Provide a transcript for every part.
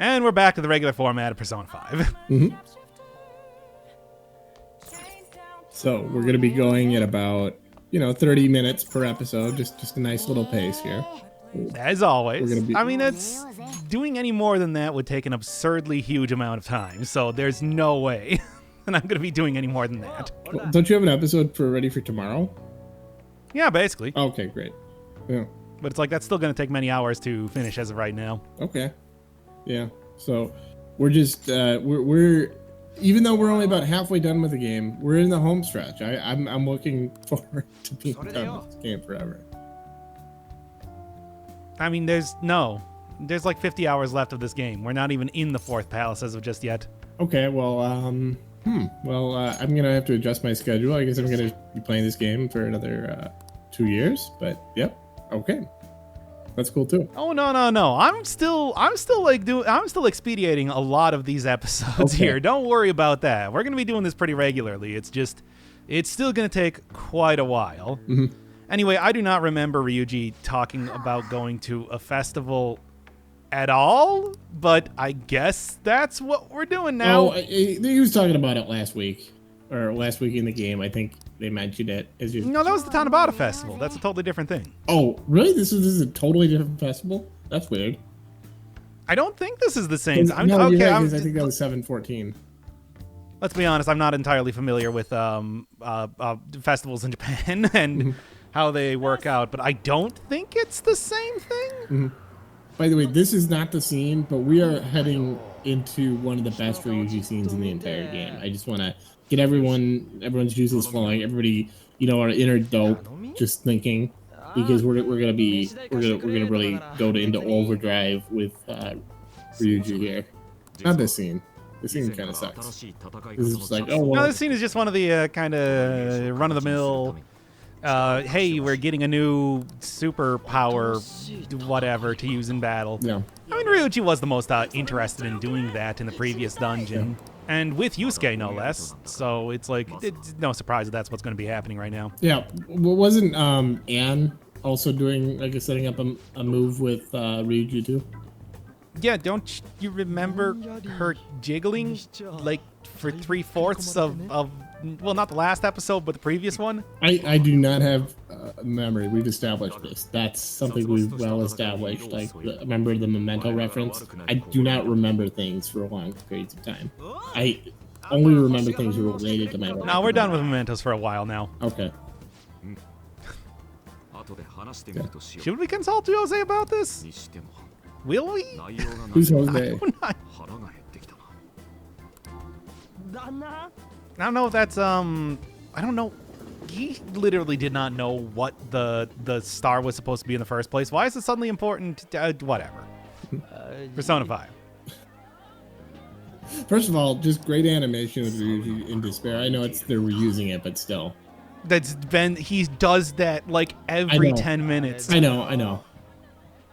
And we're back to the regular format of Persona 5. Mm-hmm. So we're going to be going at about, 30 minutes per episode. Just a nice little pace here. As always. I mean, doing any more than that would take an absurdly huge amount of time. So there's no way that I'm going to be doing any more than that. Well, don't you have an episode ready for tomorrow? Yeah, basically. Okay, great. Yeah. But it's like that's still going to take many hours to finish as of right now. Okay. Yeah. So we're just we're even though we're only about halfway done with the game, we're in the home stretch. I'm looking forward to being done with this game forever. I mean, there's like 50 hours left of this game. We're not even in the fourth palace as of just yet. Okay. Well, I'm gonna have to adjust my schedule. I guess I'm gonna be playing this game for another 2 years. But yep. Okay. That's cool too. Oh no! I'm still expediting a lot of these episodes here. Don't worry about that. We're gonna be doing this pretty regularly. It's still gonna take quite a while. Mm-hmm. Anyway, I do not remember Ryuji talking about going to a festival at all, but I guess that's what we're doing now. Oh, he was talking about it last week in the game. I think they mentioned it as you. No, that was the Tanabata Festival. That's a totally different thing. Oh, really? This is a totally different festival? That's weird. I don't think this is the same. I think that was 7/14. Let's be honest. I'm not entirely familiar with festivals in Japan and how they work out, but I don't think it's the same thing. Mm-hmm. By the way, this is not the scene, but we are heading into one of the best Ryuji scenes in the entire game. I just want to get everyone's juices flowing. Everybody, our inner dope, just thinking, because we're gonna really go into overdrive with Ryuji here. Not this scene. This scene kind of sucks. This is just like, oh well. No, this scene is just one of the kind of run of the mill. Hey, we're getting a new superpower, whatever, to use in battle. Yeah. I mean, Ryuji was the most interested in doing that in the previous dungeon. Yeah. And with Yusuke, no less. So it's like, it's no surprise that that's what's going to be happening right now. Yeah. Well, wasn't Anne also doing, setting up a move with Ryuji too? Yeah, don't you remember her jiggling, like, for 3/4 of well, not the last episode, but the previous one? I do not have memory. We've established this. That's something we've well established. Like, remember the Memento reference? I do not remember things for long periods of time. I only remember things related to my life. No, we're done with Mementos for a while now. Okay. Yeah. Should we consult Jose about this? Will we? Who's Jose? I don't know if that's I don't know. He literally did not know what the star was supposed to be in the first place. Why is it suddenly important? Whatever. Persona 5. First of all, just great animation with Ryuji in Despair. I know they're reusing it, but still. He does that like every 10 minutes. I know.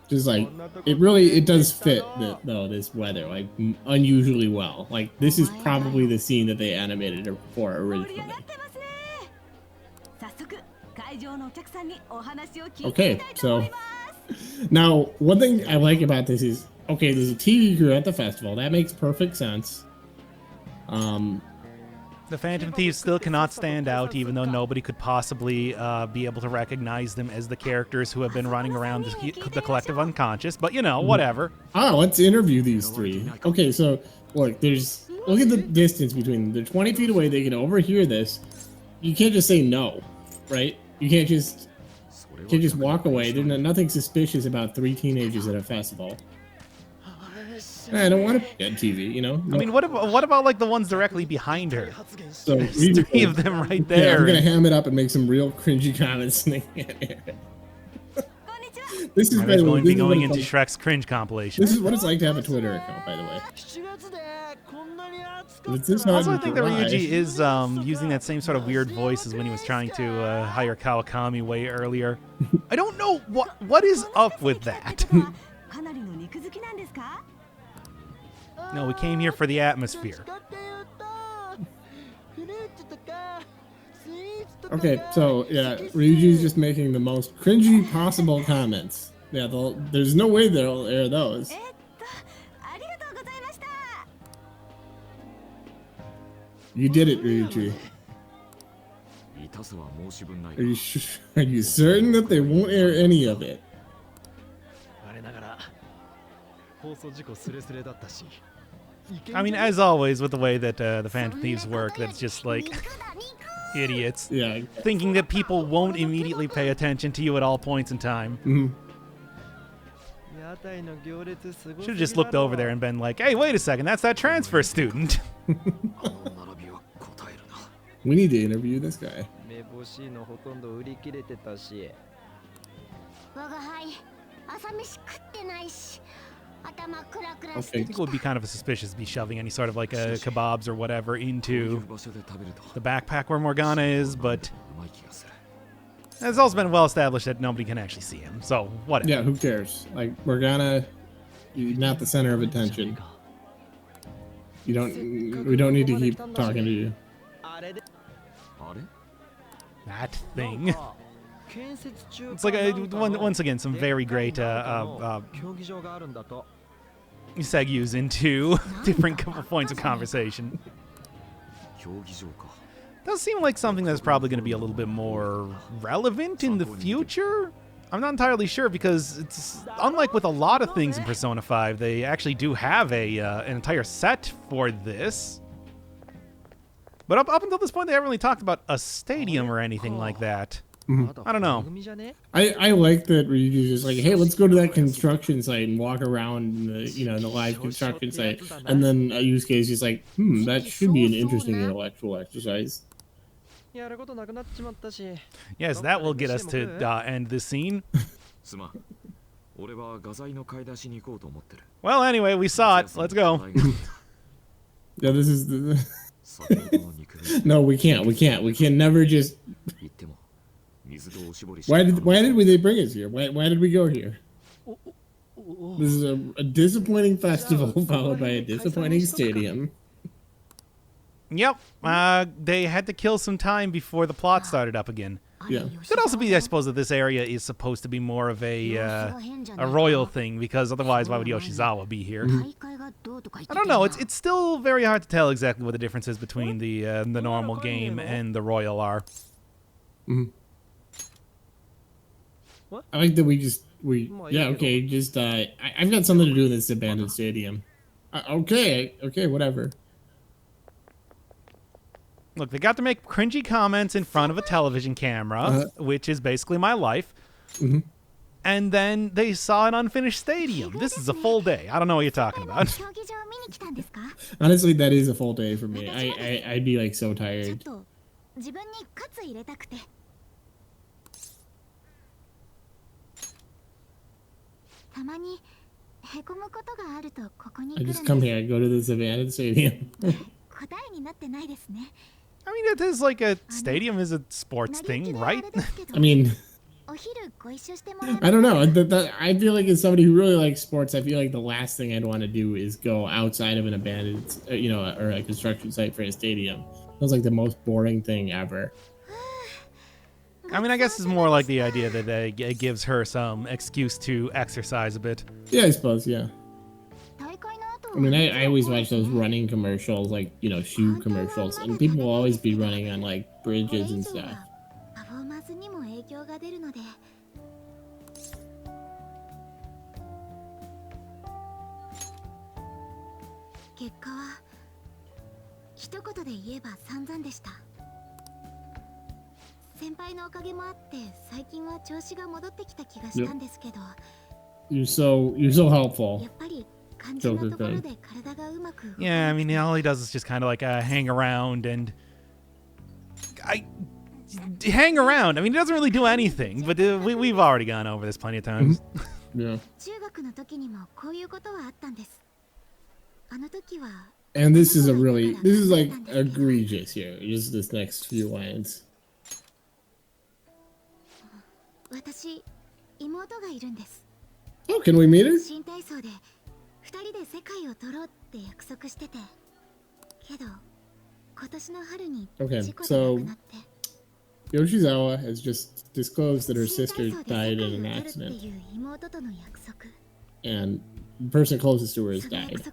Just like it does fit this weather like unusually well. Like this is probably the scene that they animated it for originally. Okay, so now one thing I like about this is there's a TV crew at the festival. That makes perfect sense. The Phantom Thieves still cannot stand out, even though nobody could possibly be able to recognize them as the characters who have been running around the collective unconscious. But, whatever. Let's interview these three. Okay, so, look at the distance between them. They're 20 feet away. They can overhear this. You can't just say no, right? You can't just walk away. There's nothing suspicious about three teenagers at a festival. I don't want to be on TV, No. I mean, what about like the ones directly behind her? So there's three of them right there. Yeah, I'm gonna ham it up and make some real cringy comments. This is going to be going into Shrek's cringe compilation. This is what it's like to have a Twitter account, by the way. Also, I think that Ryuji is using that same sort of weird voice as when he was trying to hire Kawakami way earlier. I don't know what is up with that. No, we came here for the atmosphere. Okay, so yeah, Ryuji's just making the most cringy possible comments. Yeah, there's no way they'll air those. You did it, Ryuji. Are you certain that they won't air any of it? I mean, as always, with the way that the Phantom Thieves work, that's just like idiots. Yeah. Thinking that people won't immediately pay attention to you at all points in time. Mm-hmm. Should have just looked over there and been like, hey, wait a second, that's that transfer student. We need to interview this guy. I think it would be kind of suspicious to be shoving any sort of like kebabs or whatever into the backpack where Morgana is, but it's also been well established that nobody can actually see him, so whatever. Yeah, who cares? Like, Morgana, you're not the center of attention. We don't need to keep talking to you. That thing. It's like once again some very great segues into different points of conversation. Does seem like something that's probably going to be a little bit more relevant in the future. I'm not entirely sure because it's unlike with a lot of things in Persona 5, they actually do have an entire set for this. But up until this point, they haven't really talked about a stadium or anything like that. Mm-hmm. I don't know. I like that Ryuji's just like, hey, let's go to that construction site and walk around the live construction site. And then Yusuke is just like, that should be an interesting intellectual exercise. Yes, that will get us to end this scene. Well, anyway, we saw it. Let's go. Yeah, this is the... No, we can't. We can never just... Why did they bring us here? Why did we go here? This is a disappointing festival followed by a disappointing stadium. Yep. They had to kill some time before the plot started up again. Yeah. Could also be, I suppose, that this area is supposed to be more of a royal thing, because otherwise, why would Yoshizawa be here? I don't know. It's still very hard to tell exactly what the differences between the normal game and the royal are. Mm-hmm. I like that I've got something to do in this abandoned stadium. Okay, whatever. Look, they got to make cringy comments in front of a television camera, which is basically my life. Mm-hmm. And then they saw an unfinished stadium. This is a full day. I don't know what you're talking about. Honestly, that is a full day for me. I'd be like so tired. I just come here, I go to this abandoned stadium. I mean, it is like a stadium is a sports thing, right? I mean, I don't know. I feel like as somebody who really likes sports, I feel like the last thing I'd want to do is go outside of an abandoned, or a construction site for a stadium. Feels like the most boring thing ever. I mean, I guess it's more like the idea that it gives her some excuse to exercise a bit. Yeah, I suppose, yeah. I mean, I always watch those running commercials, like, shoe commercials, and people will always be running on, like, bridges and stuff. You're so helpful. Joker could. Yeah, I mean, all he does is just kind of like hang around and... hang around. I mean, he doesn't really do anything, but we've already gone over this plenty of times. Yeah. And this is like egregious here. Just this next few lines. Oh, can we meet her? Okay, so Yoshizawa has just disclosed that her sister died in an accident. And the person closest to her has died.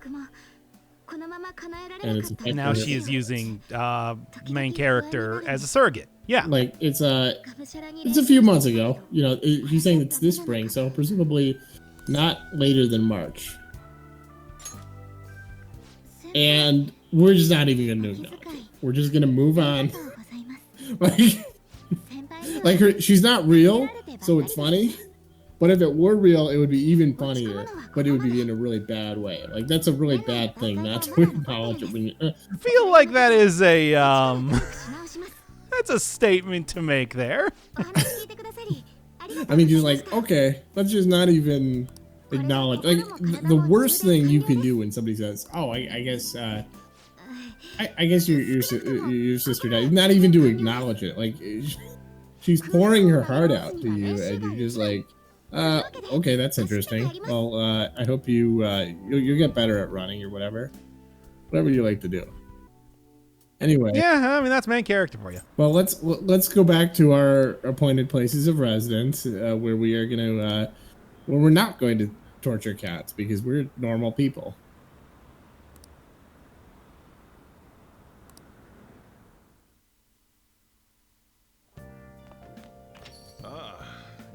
and it's And now she is using main character as a surrogate. Yeah. like it's a few months ago. She's saying it's this spring, so presumably not later than March. And we're just not even gonna acknowledge it. We're just gonna move on. She's not real, so it's funny. But if it were real, it would be even funnier. But it would be in a really bad way. Like, that's a really bad thing not to acknowledge it when you. I feel like that is a that's a statement to make there. I mean, just like, okay, let's just not even acknowledge. Like, the worst thing you can do when somebody says, "Oh, I guess your sister died," not even to acknowledge it. Like, she's pouring her heart out to you, and you're just like, okay, that's interesting. Well, I hope you get better at running or whatever you like to do. Anyway. Yeah, I mean, that's main character for you. Well, let's go back to our appointed places of residence, where we're not going to torture cats because we're normal people.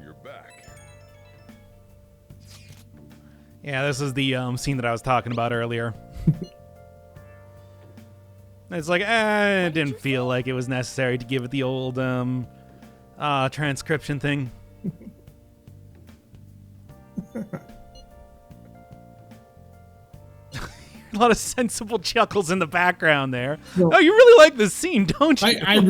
You're back. Yeah, this is the scene that I was talking about earlier. It's like, it didn't feel like it was necessary to give it the old transcription thing. A lot of sensible chuckles in the background there. No. Oh, you really like this scene, don't you? I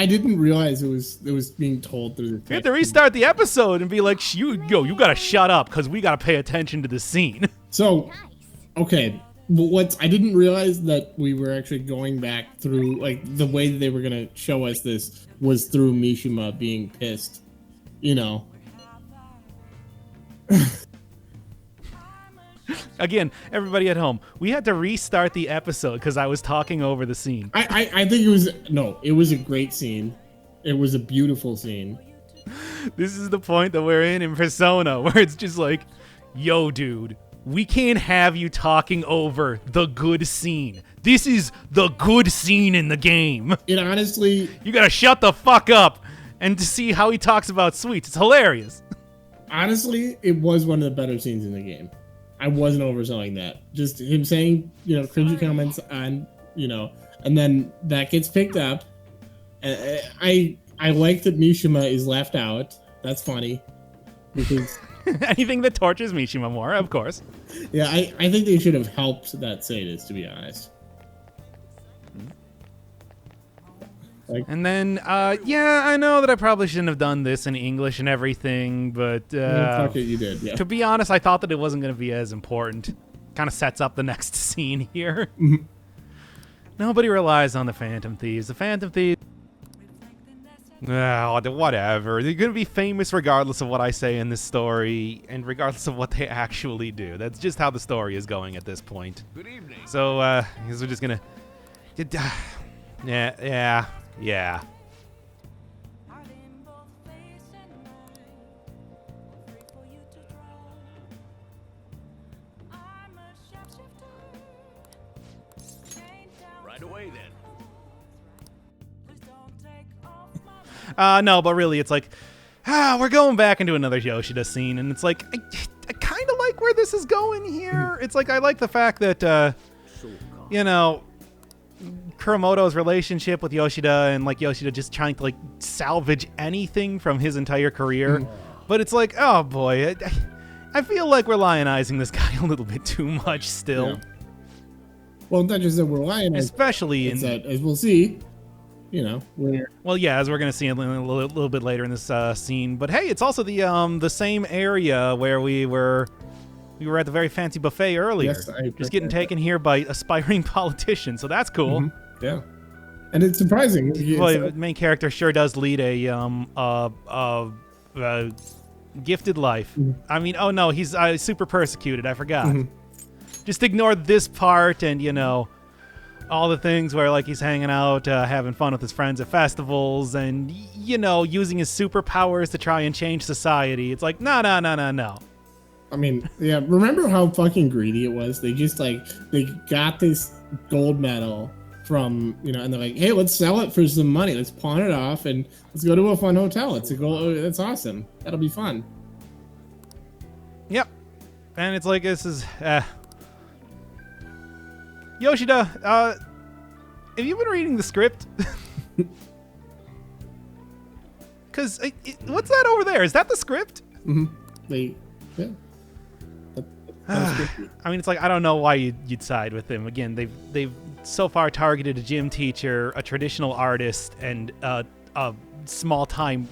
didn't realize it was being told through the text. You have to restart the episode and be like, you gotta shut up because we gotta pay attention to the scene. So, okay. I didn't realize that we were actually going back through, like, the way that they were going to show us this was through Mishima being pissed, Again, everybody at home, we had to restart the episode because I was talking over the scene. I think it was a great scene. It was a beautiful scene. This is the point that we're in Persona, where it's just like, yo, dude, we can't have you talking over the good scene. This is the good scene in the game. It honestly... You gotta shut the fuck up and to see how he talks about sweets. It's hilarious. Honestly, it was one of the better scenes in the game. I wasn't overselling that. Just him saying, cringy comments on, and then that gets picked up. I like that Mishima is left out. That's funny. Because... Anything that tortures Mishima more, of course. Yeah, I think they should have helped that sadist, to be honest. And then, I know that I probably shouldn't have done this in English and everything, but fuck it, you did. Yeah. To be honest, I thought that it wasn't going to be as important. Kind of sets up the next scene here. Mm-hmm. Nobody relies on the Phantom Thieves. The Phantom Thieves... whatever. They're going to be famous regardless of what I say in this story and regardless of what they actually do. That's just how the story is going at this point. Good evening. So, I guess we're just going to... Yeah. Right away, then. No, but really, it's like, we're going back into another Yoshida scene, and it's like, I kind of like where this is going here. It's like, I like the fact that, Kuramoto's relationship with Yoshida, and, like, Yoshida just trying to, like, salvage anything from his entire career. But it's like, oh, boy, I feel like we're lionizing this guy a little bit too much still. Yeah. Well, not just that we're lionizing. Especially in... that, as we'll see... Well, yeah, as we're gonna see a little bit later in this scene. But hey, it's also the same area where we were at the very fancy buffet earlier. Yes, just getting taken here by aspiring politicians, so that's cool. Mm-hmm. Yeah, and it's surprising. Well, the main character sure does lead a gifted life. Mm-hmm. I mean, oh no, he's super persecuted. I forgot. Mm-hmm. Just ignore this part, and all the things where, like, he's hanging out, having fun with his friends at festivals, and, using his superpowers to try and change society. It's like, no. I mean, yeah. Remember how fucking greedy it was? They just like they got this gold medal from and they're like, hey, let's sell it for some money. Let's pawn it off and let's go to a fun hotel. It's a gold. That's awesome. That'll be fun. Yep. And it's like this is Yoshida. Have you been reading the script? Because what's that over there? Is that the script? Yeah. I mean, it's like I don't know why you'd side with him. Again, they've so far targeted a gym teacher, a traditional artist, and a small time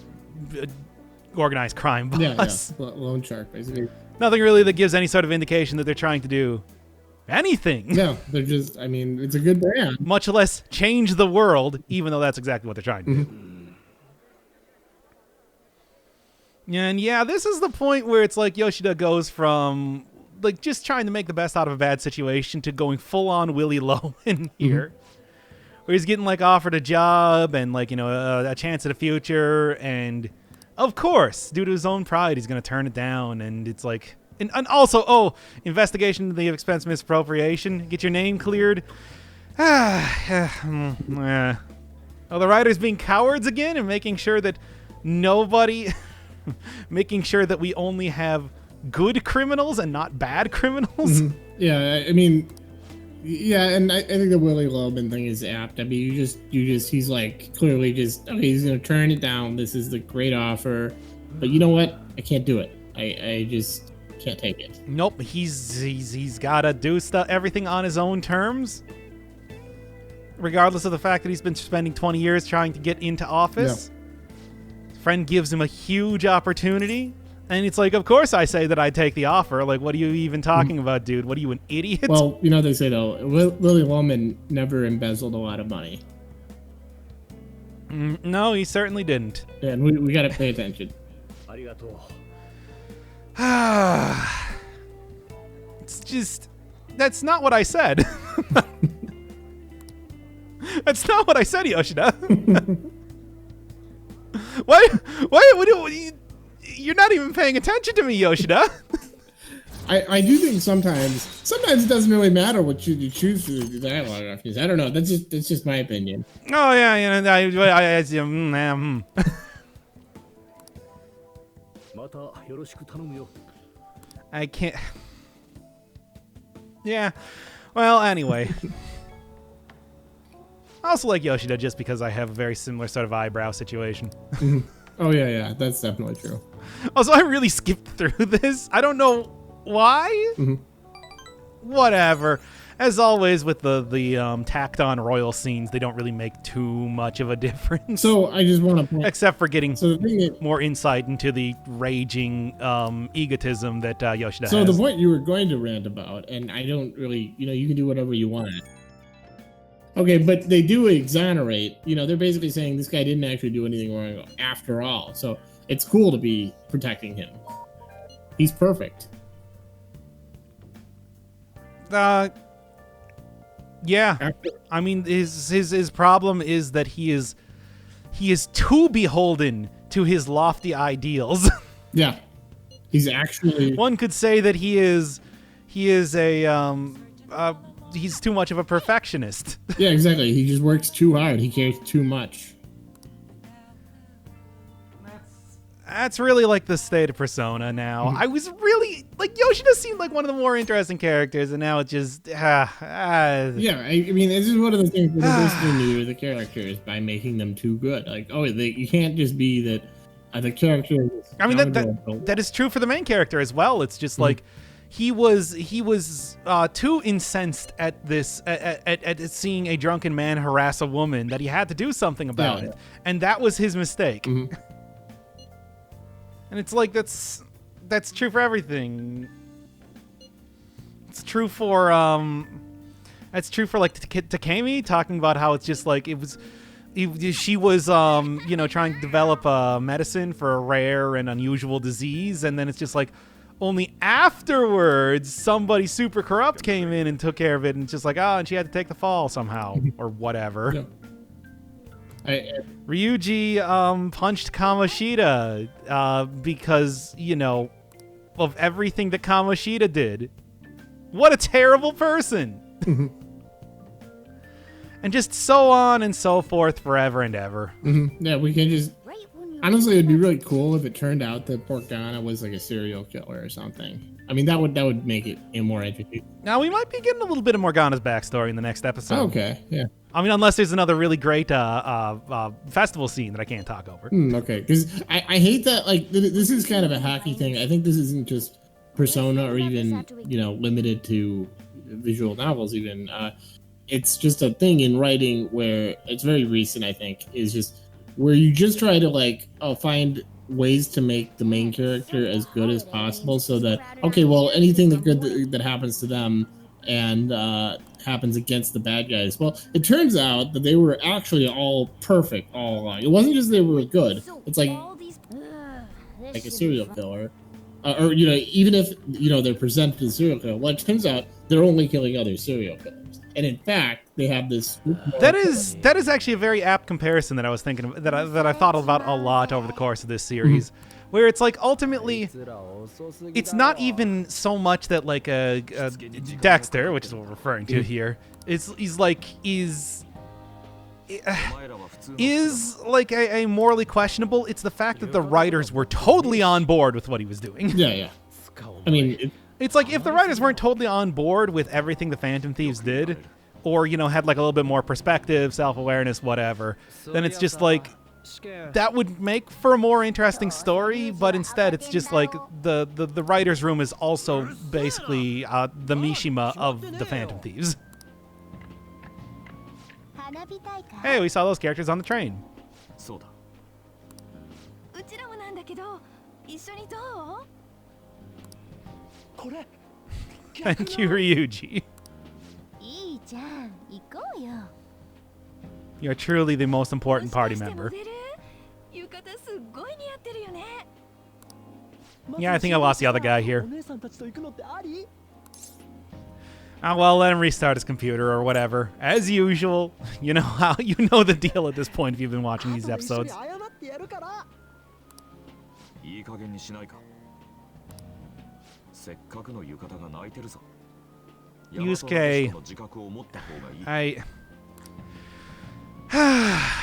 organized crime boss. Yeah. Loan shark, basically. Nothing really that gives any sort of indication that they're trying to do anything. No, they're just. I mean, it's a good brand. Much less change the world, even though that's exactly what they're trying to do. And yeah, this is the point where it's like Yoshida goes from like just trying to make the best out of a bad situation to going full on Willy Loman here, where he's getting like offered a job and like a chance at a future, and of course, due to his own pride, he's gonna turn it down. And it's like, and also, investigation into the expense misappropriation, get your name cleared. The writers being cowards again and making sure that nobody. Making sure that we only have good criminals and not bad criminals. Yeah, I mean, yeah, and I think the Willy Loman thing is apt. I mean, you just, he's like clearly just, okay, he's gonna turn it down. This is the great offer, but you know what? I can't do it. I just can't take it. Nope, he's gotta do everything on his own terms, regardless of the fact that he's been spending 20 years trying to get into office. Yeah. Friend gives him a huge opportunity, and it's like, of course I say that I take the offer. Like, what are you even talking about, dude? What are you, an idiot? Well, they say though, Willy Loman never embezzled a lot of money. No, he certainly didn't. Yeah, and we gotta pay attention. It's just, that's not what I said. That's not what I said, Yoshida. What? You're not even paying attention to me, Yoshida. I do think sometimes it doesn't really matter what you choose for the dialogue options. I don't know. That's just my opinion. Oh yeah, I can't. Yeah. Well, anyway. I also like Yoshida just because I have a very similar sort of eyebrow situation. Oh, yeah, that's definitely true. Also, I really skipped through this. I don't know why. Whatever. As always, with the tacked-on royal scenes, they don't really make too much of a difference. So, I just want to point... Except for getting more insight into the raging egotism that Yoshida has. So, the point you were going to rant about, and I don't really... you can do whatever you want. Okay, but they do exonerate. They're basically saying this guy didn't actually do anything wrong after all. So it's cool to be protecting him. He's perfect. Yeah. I mean, his problem is that he is too beholden to his lofty ideals. Yeah. He's actually... One could say that he is he's too much of a perfectionist. Yeah, exactly. He just works too hard. He cares too much. That's really like the state of Persona now. I was really like Yoshida seemed like one of the more interesting characters, and now it just yeah. I mean, this is one of the things that they're basically new to the characters by making them too good. Like, you can't just be that the character. I mean, that is true for the main character as well. It's just like. He was too incensed at this at seeing a drunken man harass a woman that he had to do something about it, and that was his mistake. And it's like that's true for everything. It's true for that's true for like Takemi talking about how it's just like she was trying to develop a medicine for a rare and unusual disease, and then it's just like. Only afterwards, somebody super corrupt came in and took care of it, and just like, and she had to take the fall somehow, or whatever. Ryuji punched Kamoshida because, of everything that Kamoshida did. What a terrible person. And just so on and so forth forever and ever. Yeah, we can just... Honestly, it'd be really cool if it turned out that Porcana was like a serial killer or something. I mean, that would make it more interesting. Now, we might be getting a little bit of Morgana's backstory in the next episode. Oh, okay, yeah. I mean, unless there's another really great festival scene that I can't talk over. Okay, because I hate that, like, this is kind of a hacky thing. I think this isn't just Persona or even, limited to visual novels even. It's just a thing in writing where it's very recent, I think, is just where you just try to, find ways to make the main character as good as possible so that, okay, well, anything that happens to them and happens against the bad guys. Well, it turns out that they were actually all perfect all along. It wasn't just they were good. It's like a serial killer. Or, even if, they're presented as serial killer, well, it turns out they're only killing other serial killers. And in fact, they have this... That is actually a very apt comparison that I was thinking of, that I thought about a lot over the course of this series, where it's like ultimately, it's not even so much that like a Dexter, which is what we're referring to here, is like a morally questionable. It's the fact that the writers were totally on board with what he was doing. Yeah. I mean... It's like if the writers weren't totally on board with everything the Phantom Thieves did, or, had like a little bit more perspective, self-awareness, whatever, then it's just like, that would make for a more interesting story, but instead it's just like the writer's room is also basically the Mishima of the Phantom Thieves. Hey, we saw those characters on the train. Thank you, Ryuji. You're truly the most important party member. Yeah, I think I lost the other guy here. Oh, well, let him restart his computer or whatever. As usual, you know the deal at this point if you've been watching these episodes. Yusuke,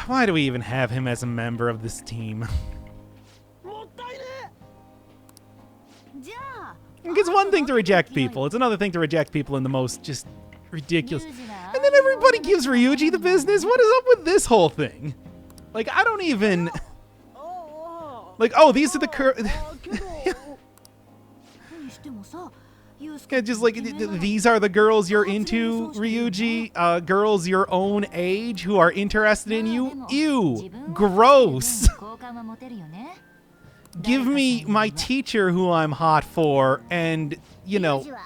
why do we even have him as a member of this team? It's one thing to reject people. It's another thing to reject people in the most just ridiculous. And then everybody gives Ryuji the business. What is up with this whole thing? Like, I don't even... Like, oh, these are the... Just like, these are the girls you're into, Ryuji. Girls your own age who are interested in you. Ew. Gross. Give me my teacher who I'm hot for and,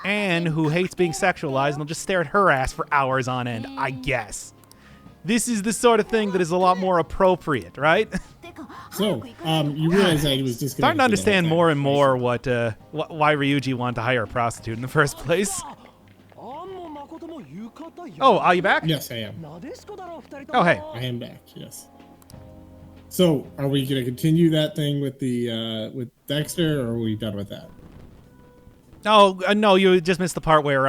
Anne who hates being sexualized, and I'll just stare at her ass for hours on end, I guess. This is the sort of thing that is a lot more appropriate, right? So, you realize I was just starting to understand more and more why Ryuji wanted to hire a prostitute in the first place. Oh, are you back? Yes, I am. Oh, hey. I am back, yes. So, are we going to continue that thing with the with Dexter, or are we done with that? Oh, no, you just missed the part where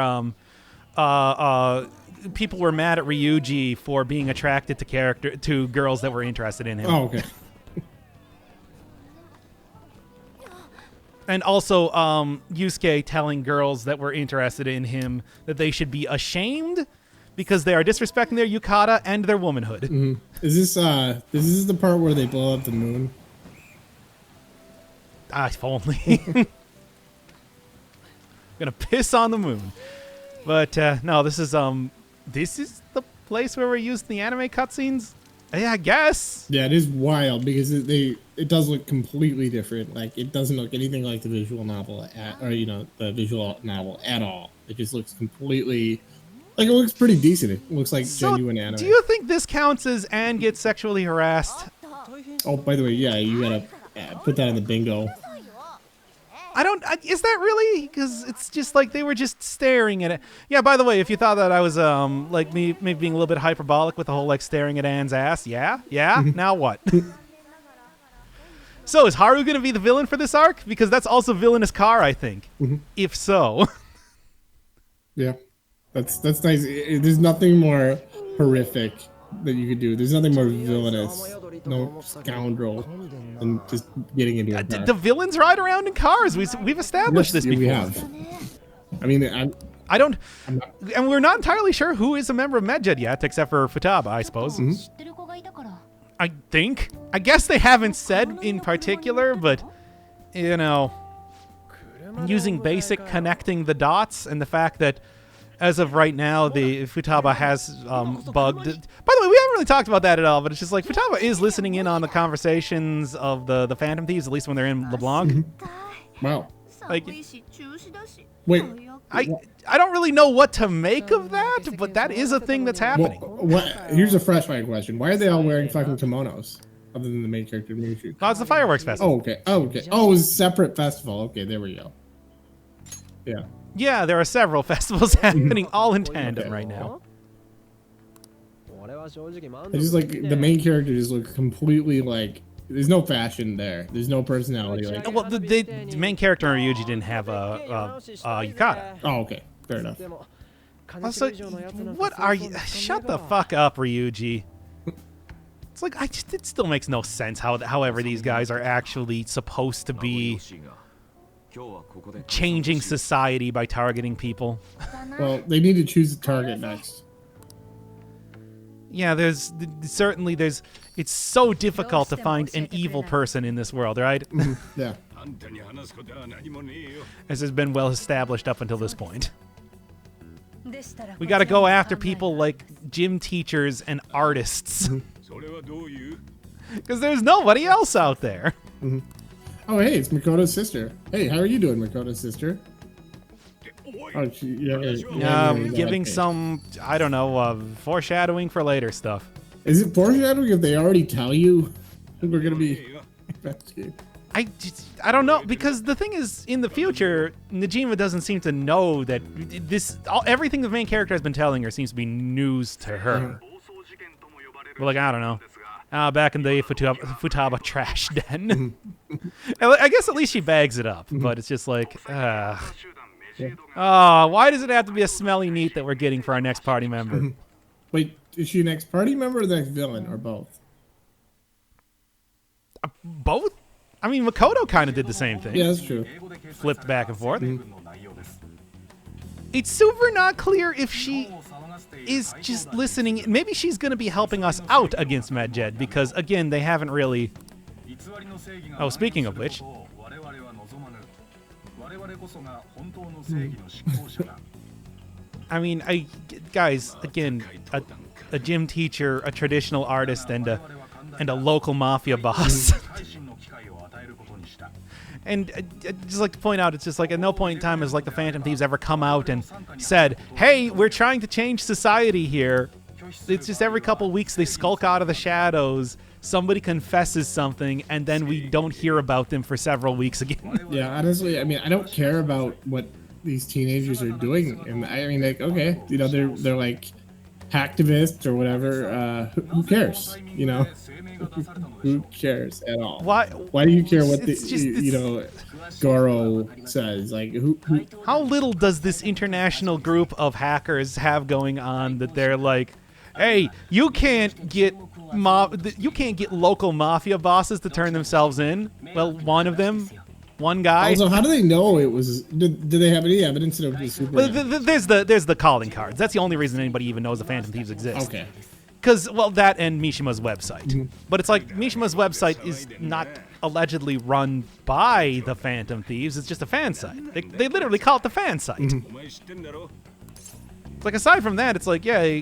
people were mad at Ryuji for being attracted to girls that were interested in him. Oh, okay. And also, Yusuke telling girls that were interested in him that they should be ashamed because they are disrespecting their yukata and their womanhood. Mm-hmm. Is this the part where they blow up the moon? If only. I'm gonna piss on the moon. But no, this is the place where we're using the anime cutscenes. Yeah, I guess. Yeah, it is wild because it does look completely different. Like, it doesn't look anything like the visual novel the visual novel at all. It just looks completely, like, it looks pretty decent. It looks like genuine anime. Do you think this counts as Anne gets sexually harassed? Oh, by the way, yeah, you gotta put that in the bingo. Is that really? Because it's just like they were just staring at it. Yeah, by the way, if you thought that I was like me maybe being a little bit hyperbolic with the whole like staring at Anne's ass, yeah, now what? So is Haru going to be the villain for this arc? Because that's also villainous car, I think. If so. Yeah, that's nice. There's nothing more horrific that you could do. There's nothing more villainous, no scoundrel, than just getting into a car. The villains ride around in cars. We've established this before. We have. I mean, and we're not entirely sure who is a member of Medjed yet, except for Futaba, I suppose. I think. I guess they haven't said in particular, but, you know, using basic connecting the dots and the fact that as of right now, the Futaba has bugged. By the way, we haven't really talked about that at all, but it's just like Futaba is listening in on the conversations of the Phantom Thieves, at least when they're in LeBlanc. Wow. Like, wait. I don't really know what to make of that, but that is a thing that's happening. Here's a fresh fire question. Why are they all wearing fucking kimonos? Other than the main character, Mushu. Oh, it's the fireworks festival. Oh, okay. Oh, okay. Oh, it's a separate festival. Okay, there we go. Yeah. Yeah, there are several festivals happening all in tandem right now. I just like the main character just looks completely like there's no fashion there. There's no personality. Like, well, the main character Ryuji didn't have a yukata. oh, okay, fair enough. Also, what are you? Shut the fuck up, Ryuji. It's like it still makes no sense however these guys are actually supposed to be changing society by targeting people. Well, they need to choose a target next. Yeah, there's it's so difficult to find an evil person in this world, right? Yeah. As has been well established up until this point. We gotta go after people like gym teachers and artists. Because there's nobody else out there. Oh, hey, it's Makoto's sister. Hey, how are you doing, Makoto's sister? Oh, giving some, I don't know, foreshadowing for later stuff. Is it foreshadowing if they already tell you we're gonna be? I don't know, because the thing is, in the future, Najima doesn't seem to know that everything the main character has been telling her seems to be news to her. But like, I don't know. Back in the Futaba trash den. I guess at least she bags it up, but it's just like, why does it have to be a smelly neat that we're getting for our next party member? Wait, is she next party member or the next villain, or both? Both? I mean, Makoto kind of did the same thing. Yeah, that's true. Flipped back and forth. It's super not clear if she is just listening. Maybe she's going to be helping us out against Medjed, because, again, they haven't really... Oh, speaking of which... I mean, guys, again, a gym teacher, a traditional artist, and a local mafia boss. And I'd just like to point out, it's just like at no point in time has like the Phantom Thieves ever come out and said, hey, we're trying to change society here. It's just every couple weeks they skulk out of the shadows, somebody confesses something, and then we don't hear about them for several weeks again. Yeah, honestly, I mean, I don't care about what these teenagers are doing. And I mean, like, okay, you know, they're like hacktivists or whatever. Who cares? You know? Who cares at all? Why do you care what Goro says? Like, who? How little does this international group of hackers have going on that they're like, hey, you can't get local mafia bosses to turn themselves in? Well, one guy. Also, how do they know it was? Did they have any evidence that it was super? Well, there's the calling cards. That's the only reason anybody even knows the Phantom Thieves exist. Okay. Because, well, that and Mishima's website. But it's like, Mishima's website is not allegedly run by the Phantom Thieves. It's just a fan site. They literally call it the fan site. It's like, aside from that, it's like, yeah,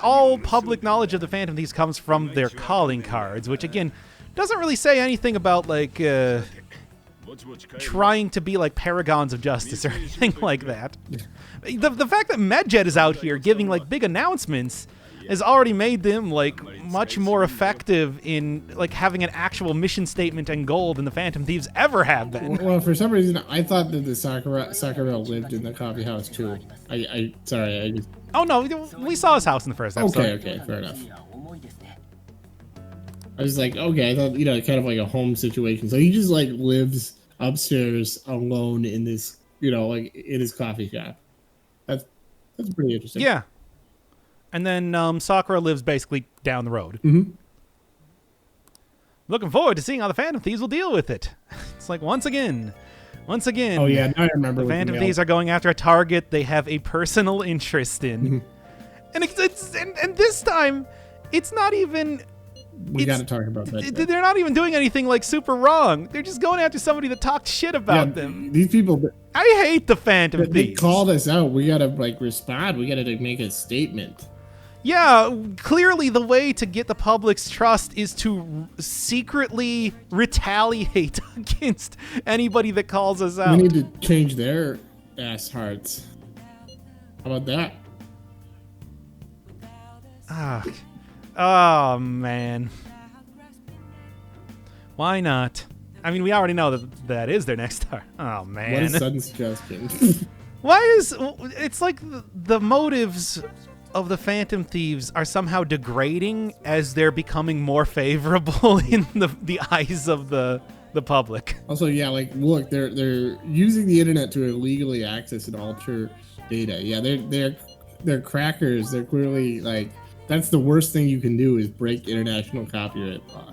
all public knowledge of the Phantom Thieves comes from their calling cards, which, again, doesn't really say anything about, like, trying to be like paragons of justice or anything like that. The fact that Medjed is out here giving like big announcements has already made them like much more effective in like having an actual mission statement and goal than the Phantom Thieves ever have been. Well, for some reason, I thought that the Sakura lived in the coffee house too. Sorry. Oh no, we saw his house in the first episode. Okay, fair enough. I was like, okay, I thought, kind of like a home situation. So he just like lives upstairs alone in this, like in his coffee shop. That's pretty interesting. Yeah. And then Sakura lives basically down the road. Mm-hmm. Looking forward to seeing how the Phantom Thieves will deal with it. It's like once again. Oh yeah, now I remember. The Phantom Thieves are going after a target they have a personal interest in. And and this time, it's not even... We got to talk about that. They're not even doing anything like super wrong. They're just going after somebody that talked shit about them. These people... I hate the Phantom Thieves. They called us out. We got to like respond. We got to make a statement. Yeah, clearly the way to get the public's trust is to secretly retaliate against anybody that calls us out. We need to change their ass hearts. How about that? Oh, man. Why not? I mean, we already know that is their next star. Oh, man. What a sudden suggestion. It's like the motives of the Phantom Thieves are somehow degrading as they're becoming more favorable in the eyes of the public. Also, yeah, like look, they're using the internet to illegally access and alter data. Yeah, they're crackers. They're clearly like that's the worst thing you can do is break international copyright law.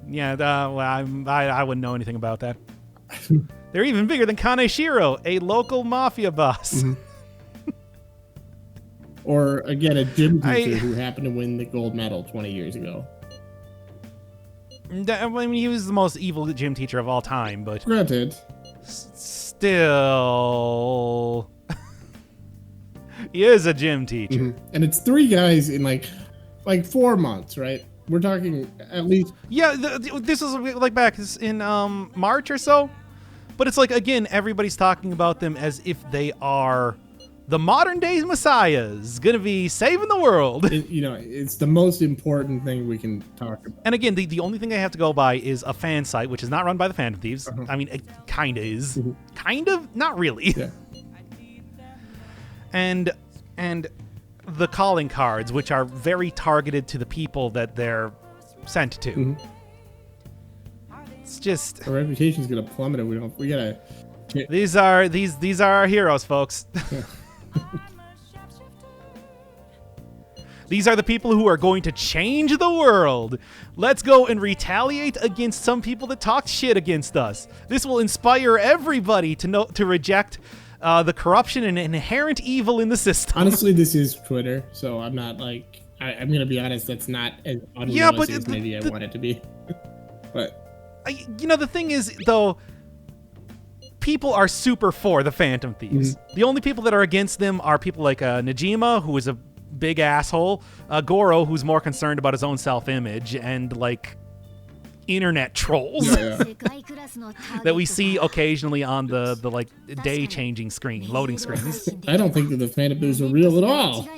Yeah, well, I wouldn't know anything about that. They're even bigger than Kaneshiro, a local mafia boss. Mm-hmm. Or, again, a gym teacher who happened to win the gold medal 20 years ago. I mean, he was the most evil gym teacher of all time, but... Granted. Still... he is a gym teacher. Mm-hmm. And it's 3 guys in, like 4 months, right? We're talking at least... Yeah, this was, like, back in March or so. But it's like, again, everybody's talking about them as if they are... the modern day messiahs gonna be saving the world. It's the most important thing we can talk about. And again, the only thing I have to go by is a fan site, which is not run by the Phantom Thieves. Uh-huh. I mean, it kind of is. Mm-hmm. Kind of? Not really. Yeah. And the calling cards, which are very targeted to the people that they're sent to. Mm-hmm. It's just... our reputation's gonna plummet. We gotta... These are our heroes, folks. These are the people who are going to change the world. Let's go and retaliate against some people that talked shit against us. This will inspire everybody to reject the corruption and inherent evil in the system. Honestly, this is Twitter, so I'm not like... I'm going to be honest, that's not as unrealistic as maybe I want it to be. But... the thing is, though... people are super for the Phantom Thieves. Mm-hmm. The only people that are against them are people like Najima, who is a big asshole, Goro, who's more concerned about his own self-image, and like internet trolls that we see occasionally on the like day-changing screen, loading screens. I don't think that the Phantom Thieves are real at all.